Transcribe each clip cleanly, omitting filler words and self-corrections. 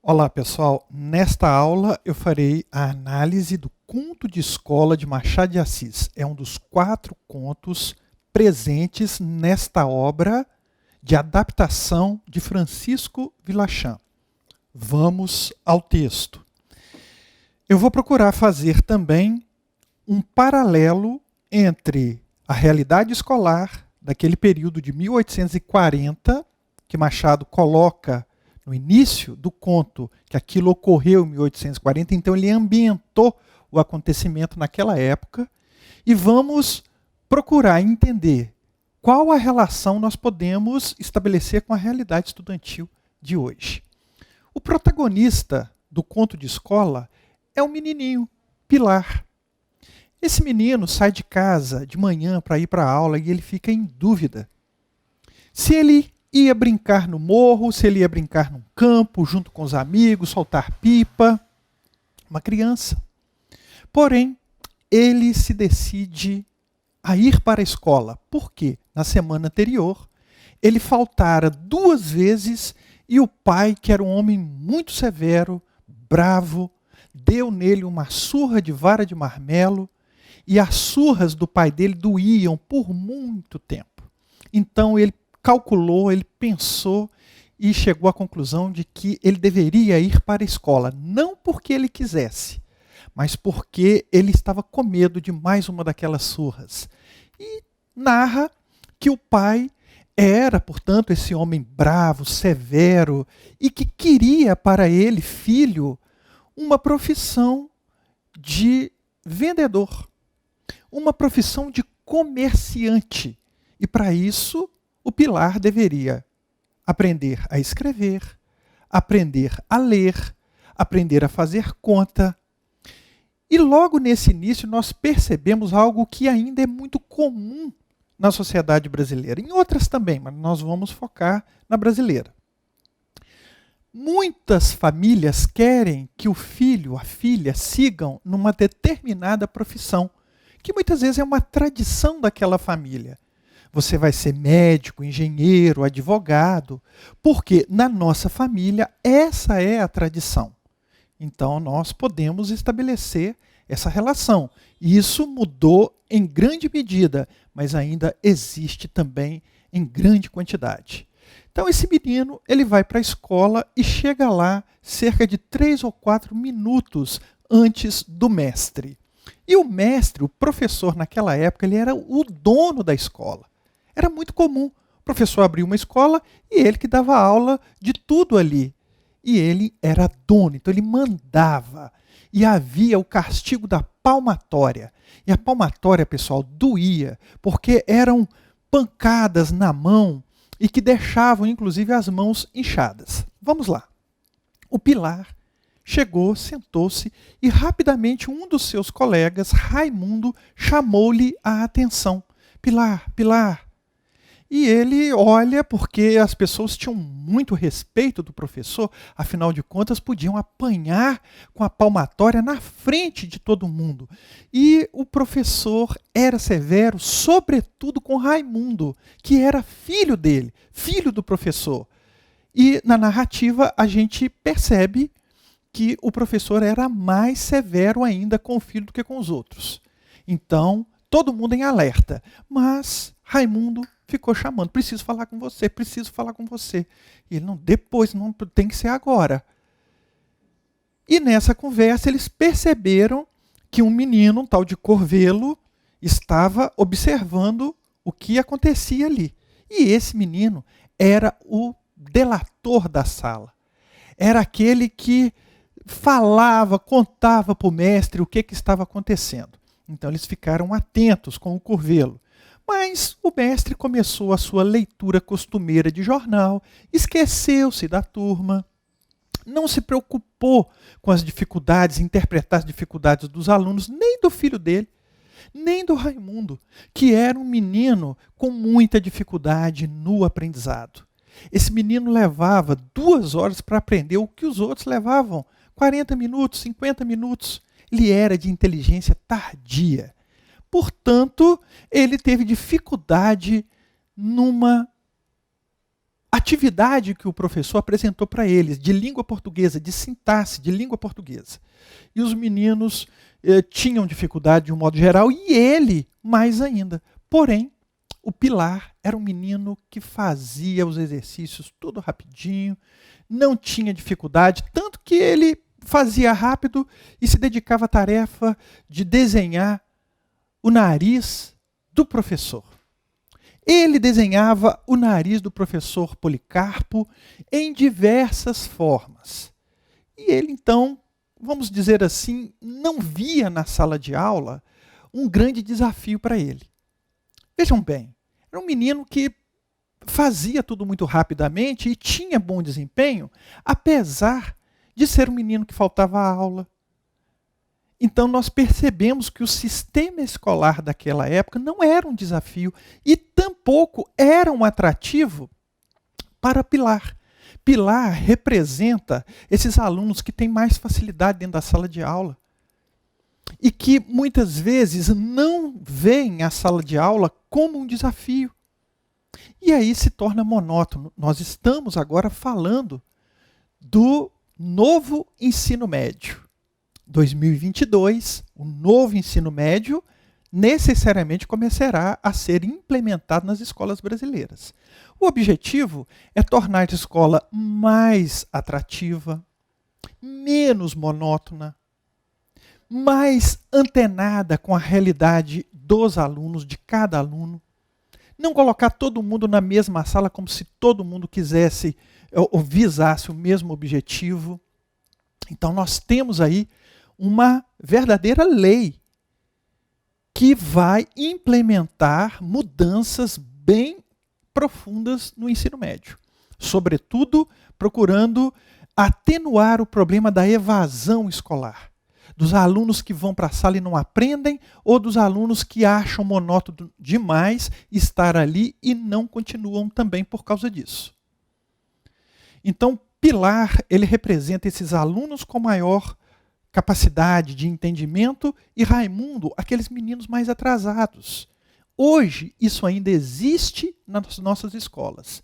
Olá, pessoal. Nesta aula eu farei a análise do Conto de Escola de Machado de Assis. É um dos 4 contos presentes nesta obra de adaptação de Francisco Villachan. Vamos ao texto. Eu vou procurar fazer também um paralelo entre a realidade escolar daquele período de 1840, que Machado coloca no início do conto que aquilo ocorreu em 1840, então ele ambientou o acontecimento naquela época, e vamos procurar entender qual a relação nós podemos estabelecer com a realidade estudantil de hoje. O protagonista do conto de escola é um menininho, Pilar. Esse menino sai de casa de manhã para ir para a aula e ele fica em dúvida se ele ia brincar no morro, se ele ia brincar num campo, junto com os amigos, soltar pipa. Uma criança. Porém, ele se decide a ir para a escola. Por quê? Na semana anterior, ele faltara 2 vezes e o pai, que era um homem muito severo, bravo, deu nele uma surra de vara de marmelo, e as surras do pai dele doíam por muito tempo. Então ele calculou, ele pensou e chegou à conclusão de que ele deveria ir para a escola, não porque ele quisesse, mas porque ele estava com medo de mais uma daquelas surras. E narra que o pai era, portanto, esse homem bravo, severo, e que queria para ele, filho, uma profissão de vendedor, uma profissão de comerciante. E para isso, o Pilar deveria aprender a escrever, aprender a ler, aprender a fazer conta. E logo nesse início nós percebemos algo que ainda é muito comum na sociedade brasileira. Em outras também, mas nós vamos focar na brasileira. Muitas famílias querem que o filho, a filha, sigam numa determinada profissão, que muitas vezes é uma tradição daquela família. Você vai ser médico, engenheiro, advogado, porque na nossa família essa é a tradição. Então nós podemos estabelecer essa relação. E isso mudou em grande medida, mas ainda existe também em grande quantidade. Então esse menino, ele vai para a escola e chega lá cerca de 3 ou 4 minutos antes do mestre. E o mestre, o professor naquela época, ele era o dono da escola. Era muito comum. O professor abria uma escola e ele que dava aula de tudo ali. E ele era dono, então ele mandava. E havia o castigo da palmatória. E a palmatória, pessoal, doía, porque eram pancadas na mão e que deixavam, inclusive, as mãos inchadas. Vamos lá. O Pilar chegou, sentou-se e rapidamente um dos seus colegas, Raimundo, chamou-lhe a atenção. Pilar, Pilar. E ele olha porque as pessoas tinham muito respeito do professor, afinal de contas podiam apanhar com a palmatória na frente de todo mundo. E o professor era severo, sobretudo com Raimundo, que era filho dele, filho do professor. E na narrativa a gente percebe que o professor era mais severo ainda com o filho do que com os outros. Então, todo mundo em alerta. Mas Raimundo ficou chamando, preciso falar com você, preciso falar com você. E ele, não, depois, não tem que ser agora. E nessa conversa eles perceberam que um menino, um tal de Corvelo, estava observando o que acontecia ali. E esse menino era o delator da sala. Era aquele que falava, contava para o mestre o que estava acontecendo. Então eles ficaram atentos com o Corvelo. Mas o mestre começou a sua leitura costumeira de jornal, esqueceu-se da turma, não se preocupou com as dificuldades, interpretar as dificuldades dos alunos, nem do filho dele, nem do Raimundo, que era um menino com muita dificuldade no aprendizado. Esse menino levava 2 horas para aprender o que os outros levavam 40 minutos, 50 minutos. Ele era de inteligência tardia. Portanto, ele teve dificuldade numa atividade que o professor apresentou para eles, de língua portuguesa, de sintaxe, de língua portuguesa. E os meninos tinham dificuldade de um modo geral, e ele mais ainda. Porém, o Pilar era um menino que fazia os exercícios tudo rapidinho, não tinha dificuldade, tanto que ele fazia rápido e se dedicava à tarefa de desenhar o nariz do professor. Ele desenhava o nariz do professor Policarpo em diversas formas. E ele, então, vamos dizer assim, não via na sala de aula um grande desafio para ele. Vejam bem, era um menino que fazia tudo muito rapidamente e tinha bom desempenho, apesar de ser um menino que faltava aula. Então nós percebemos que o sistema escolar daquela época não era um desafio e tampouco era um atrativo para Pilar. Pilar representa esses alunos que têm mais facilidade dentro da sala de aula e que muitas vezes não veem a sala de aula como um desafio. E aí se torna monótono. Nós estamos agora falando do novo ensino médio. 2022, o novo ensino médio necessariamente começará a ser implementado nas escolas brasileiras. O objetivo é tornar a escola mais atrativa, menos monótona, mais antenada com a realidade dos alunos, de cada aluno. Não colocar todo mundo na mesma sala como se todo mundo quisesse ou visasse o mesmo objetivo. Então nós temos aí uma verdadeira lei que vai implementar mudanças bem profundas no ensino médio. Sobretudo, procurando atenuar o problema da evasão escolar. Dos alunos que vão para a sala e não aprendem, ou dos alunos que acham monótono demais estar ali e não continuam também por causa disso. Então, Pilar, ele representa esses alunos com maior capacidade de entendimento e Raimundo, aqueles meninos mais atrasados. Hoje, isso ainda existe nas nossas escolas.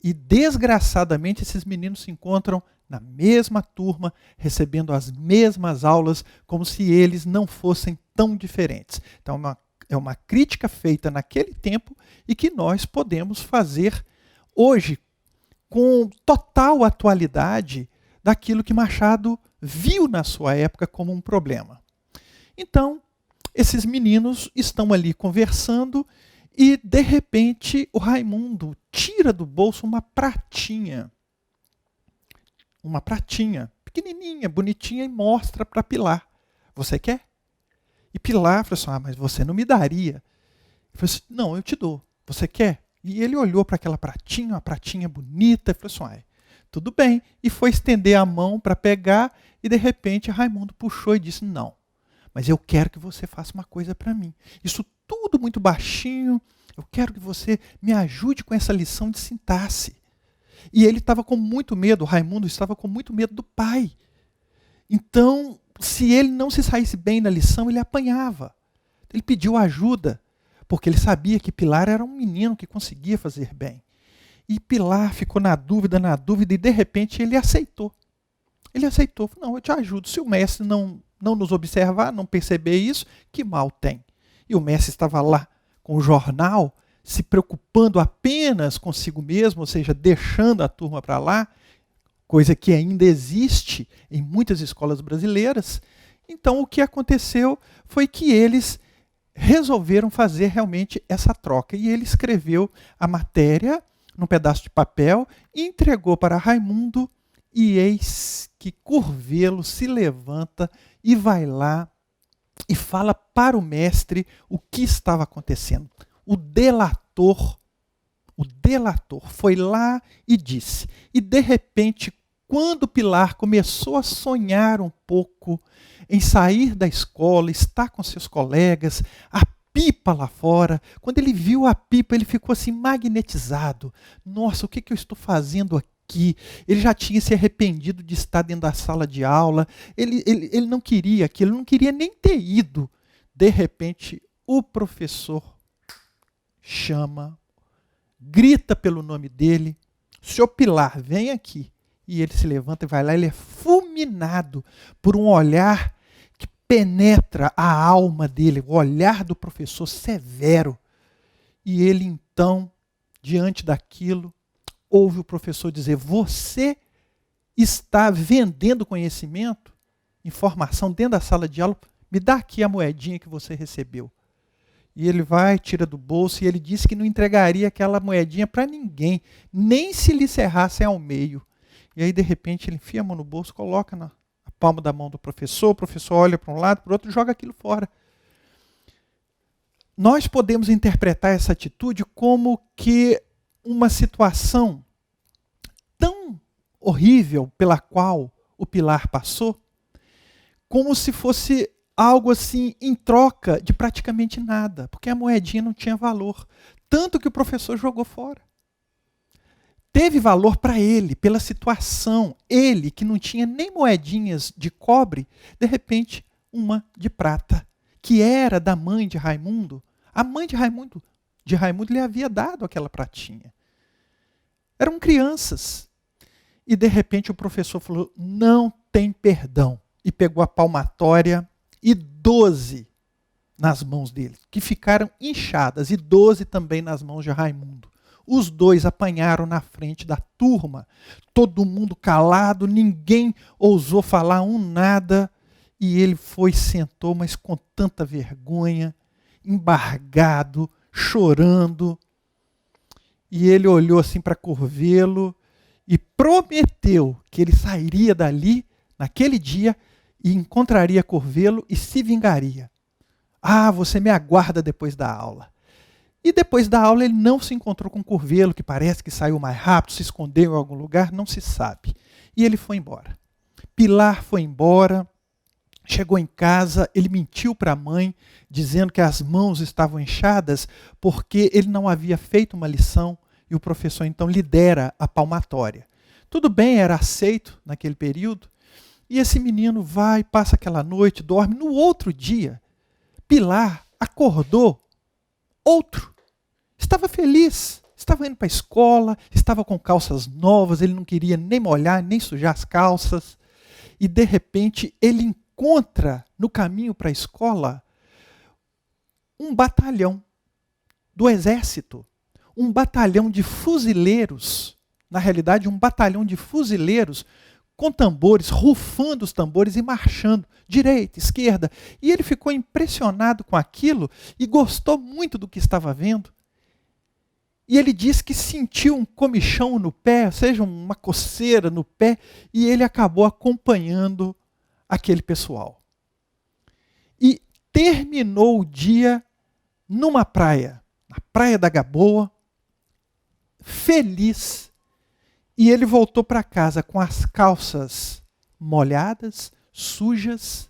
E, desgraçadamente, esses meninos se encontram na mesma turma, recebendo as mesmas aulas, como se eles não fossem tão diferentes. Então, é uma crítica feita naquele tempo e que nós podemos fazer hoje com total atualidade daquilo que Machado viu na sua época como um problema. Então, esses meninos estão ali conversando e, de repente, o Raimundo tira do bolso uma pratinha pequenininha, bonitinha, e mostra para Pilar. Você quer? E Pilar falou assim, mas você não me daria. Eu falei assim, não, eu te dou. Você quer? E ele olhou para aquela pratinha, uma pratinha bonita, e falou assim, tudo bem. E foi estender a mão para pegar, e de repente Raimundo puxou e disse, não, mas eu quero que você faça uma coisa para mim. Isso tudo muito baixinho, eu quero que você me ajude com essa lição de sintaxe. E ele estava com muito medo, o Raimundo estava com muito medo do pai. Então, se ele não se saísse bem na lição, ele apanhava. Ele pediu ajuda, porque ele sabia que Pilar era um menino que conseguia fazer bem. E Pilar ficou na dúvida, e de repente ele aceitou. Ele aceitou, falou, não, eu te ajudo. Se o mestre não nos observar, não perceber isso, que mal tem? E o mestre estava lá com o jornal, se preocupando apenas consigo mesmo, ou seja, deixando a turma para lá, coisa que ainda existe em muitas escolas brasileiras. Então o que aconteceu foi que eles resolveram fazer realmente essa troca. E ele escreveu a matéria num pedaço de papel e entregou para Raimundo, e eis que Curvelo se levanta e vai lá e fala para o mestre o que estava acontecendo. O delator foi lá e disse. E de repente, quando Pilar começou a sonhar um pouco em sair da escola, estar com seus colegas, a pipa lá fora, quando ele viu a pipa, ele ficou assim magnetizado. Nossa, o que eu estou fazendo aqui? Ele já tinha se arrependido de estar dentro da sala de aula, ele não queria aquilo, ele não queria nem ter ido. De repente, o professor chama, grita pelo nome dele, senhor Pilar, vem aqui. E ele se levanta e vai lá, ele é fulminado por um olhar que penetra a alma dele, o olhar do professor severo. E ele então, diante daquilo, ouve o professor dizer: você está vendendo conhecimento, informação dentro da sala de aula, me dá aqui a moedinha que você recebeu. E ele vai, tira do bolso, e ele disse que não entregaria aquela moedinha para ninguém, nem se lhe cerrassem ao meio. E aí, de repente, ele enfia a mão no bolso, coloca na palma da mão do professor, o professor olha para um lado, para o outro, e joga aquilo fora. Nós podemos interpretar essa atitude como que uma situação tão horrível pela qual o Pilar passou, como se fosse algo assim em troca de praticamente nada, porque a moedinha não tinha valor, tanto que o professor jogou fora. Teve valor para ele, pela situação. Ele, que não tinha nem moedinhas de cobre, de repente, uma de prata, que era da mãe de Raimundo. A mãe de Raimundo lhe havia dado aquela pratinha. Eram crianças. E, de repente, o professor falou: não tem perdão. E pegou a palmatória e 12 nas mãos dele, que ficaram inchadas, e 12 também nas mãos de Raimundo. Os dois apanharam na frente da turma, todo mundo calado, ninguém ousou falar nada, e ele foi e sentou, mas com tanta vergonha, embargado, chorando. E ele olhou assim para Curvelo e prometeu que ele sairia dali naquele dia e encontraria Curvelo e se vingaria. Ah, você me aguarda depois da aula. E depois da aula ele não se encontrou com Curvelo, que parece que saiu mais rápido, se escondeu em algum lugar, não se sabe. E ele foi embora. Pilar foi embora, chegou em casa, ele mentiu para a mãe, dizendo que as mãos estavam inchadas porque ele não havia feito uma lição, e o professor então lhe dera a palmatória. Tudo bem, era aceito naquele período, e esse menino vai, passa aquela noite, dorme. No outro dia, Pilar acordou outro. Estava feliz, estava indo para a escola, estava com calças novas, ele não queria nem molhar, nem sujar as calças. E, de repente, ele encontra no caminho para a escola um batalhão do exército, um batalhão de fuzileiros, na realidade, um batalhão de fuzileiros com tambores, rufando os tambores e marchando, direita, esquerda. E ele ficou impressionado com aquilo e gostou muito do que estava vendo. E ele diz que sentiu um comichão no pé, ou seja, uma coceira no pé, e ele acabou acompanhando aquele pessoal. E terminou o dia numa praia, na Praia da Gaboa, feliz. E ele voltou para casa com as calças molhadas, sujas.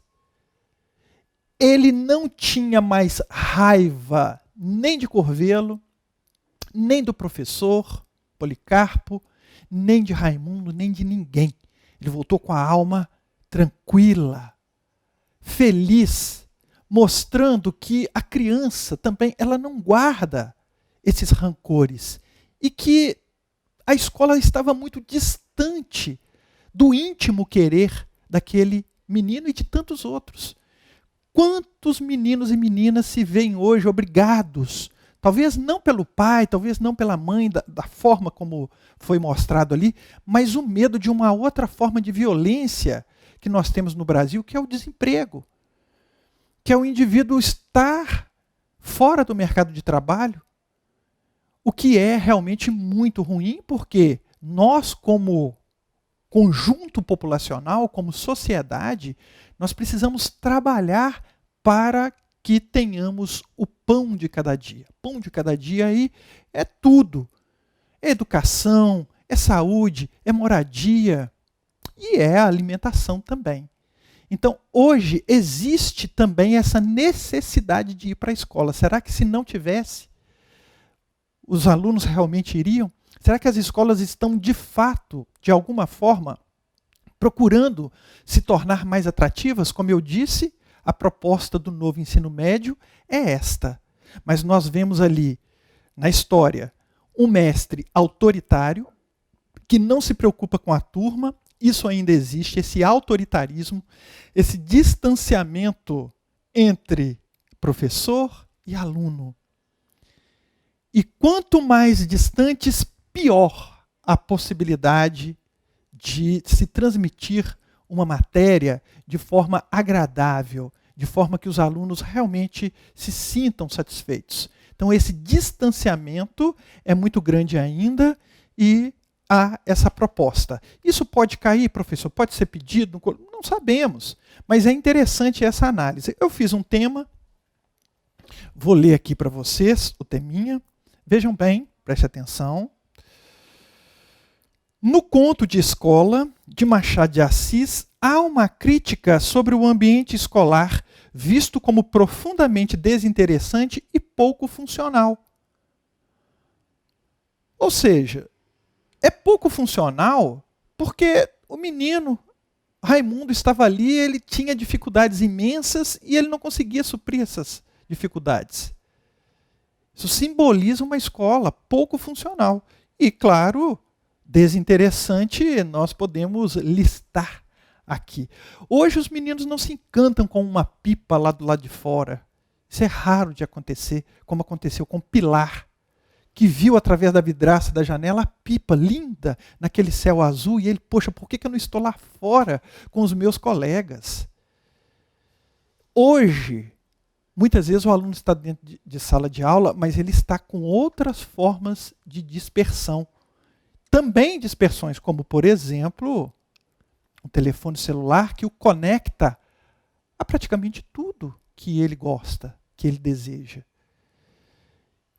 Ele não tinha mais raiva nem de Curvelo, nem do professor Policarpo, nem de Raimundo, nem de ninguém. Ele voltou com a alma tranquila, feliz, mostrando que a criança também ela não guarda esses rancores e que a escola estava muito distante do íntimo querer daquele menino e de tantos outros. Quantos meninos e meninas se veem hoje obrigados, talvez não pelo pai, talvez não pela mãe, da forma como foi mostrado ali, mas o medo de uma outra forma de violência que nós temos no Brasil, que é o desemprego, que é o indivíduo estar fora do mercado de trabalho, o que é realmente muito ruim, porque nós, como conjunto populacional, como sociedade, nós precisamos trabalhar para que tenhamos o pão de cada dia. Pão de cada dia aí é tudo. É educação, é saúde, é moradia e é alimentação também. Então, hoje existe também essa necessidade de ir para a escola. Será que se não tivesse, os alunos realmente iriam? Será que as escolas estão, de fato, de alguma forma, procurando se tornar mais atrativas? Como eu disse, a proposta do novo ensino médio é esta. Mas nós vemos ali, na história, um mestre autoritário, que não se preocupa com a turma. Isso ainda existe, esse autoritarismo, esse distanciamento entre professor e aluno. E quanto mais distantes, pior a possibilidade de se transmitir uma matéria de forma agradável, de forma que os alunos realmente se sintam satisfeitos. Então, esse distanciamento é muito grande ainda e há essa proposta. Isso pode cair, professor? Pode ser pedido? Não sabemos, mas é interessante essa análise. Eu fiz um tema, vou ler aqui para vocês o teminha. Vejam bem, preste atenção. No conto de escola de Machado de Assis, há uma crítica sobre o ambiente escolar visto como profundamente desinteressante e pouco funcional. Ou seja, é pouco funcional porque o menino Raimundo estava ali, ele tinha dificuldades imensas e ele não conseguia suprir essas dificuldades. Isso simboliza uma escola pouco funcional. E, claro, desinteressante, nós podemos listar aqui. Hoje os meninos não se encantam com uma pipa lá do lado de fora. Isso é raro de acontecer, como aconteceu com Pilar, que viu através da vidraça da janela a pipa linda naquele céu azul, e ele, poxa, por que eu não estou lá fora com os meus colegas? Hoje, muitas vezes o aluno está dentro de sala de aula, mas ele está com outras formas de dispersão. Também dispersões, como, por exemplo, um telefone celular que o conecta a praticamente tudo que ele gosta, que ele deseja.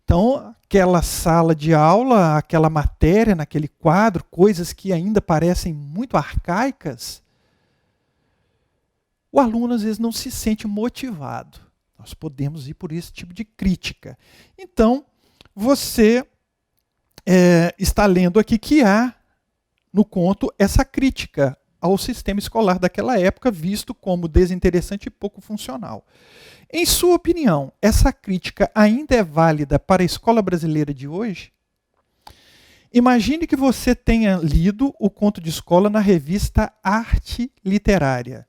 Então, aquela sala de aula, aquela matéria naquele quadro, coisas que ainda parecem muito arcaicas, o aluno às vezes não se sente motivado. Nós podemos ir por esse tipo de crítica. Então, você está lendo aqui que há, no conto, essa crítica ao sistema escolar daquela época, visto como desinteressante e pouco funcional. Em sua opinião, essa crítica ainda é válida para a escola brasileira de hoje? Imagine que você tenha lido o conto de escola na revista Arte Literária.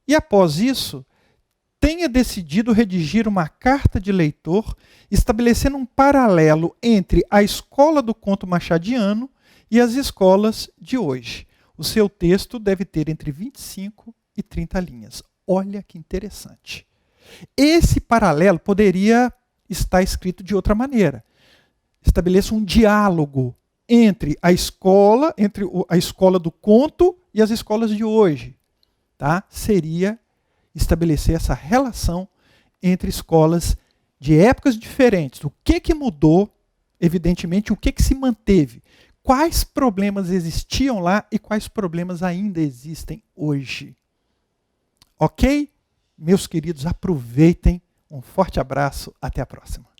E após isso, tenha decidido redigir uma carta de leitor estabelecendo um paralelo entre a escola do conto machadiano e as escolas de hoje. O seu texto deve ter entre 25 e 30 linhas. Olha que interessante. Esse paralelo poderia estar escrito de outra maneira. Estabeleça um diálogo entre a escola do conto e as escolas de hoje. Tá? Seria estabelecer essa relação entre escolas de épocas diferentes. O que mudou, evidentemente, o que se manteve. Quais problemas existiam lá e quais problemas ainda existem hoje. Ok? Meus queridos, aproveitem. Um forte abraço. Até a próxima.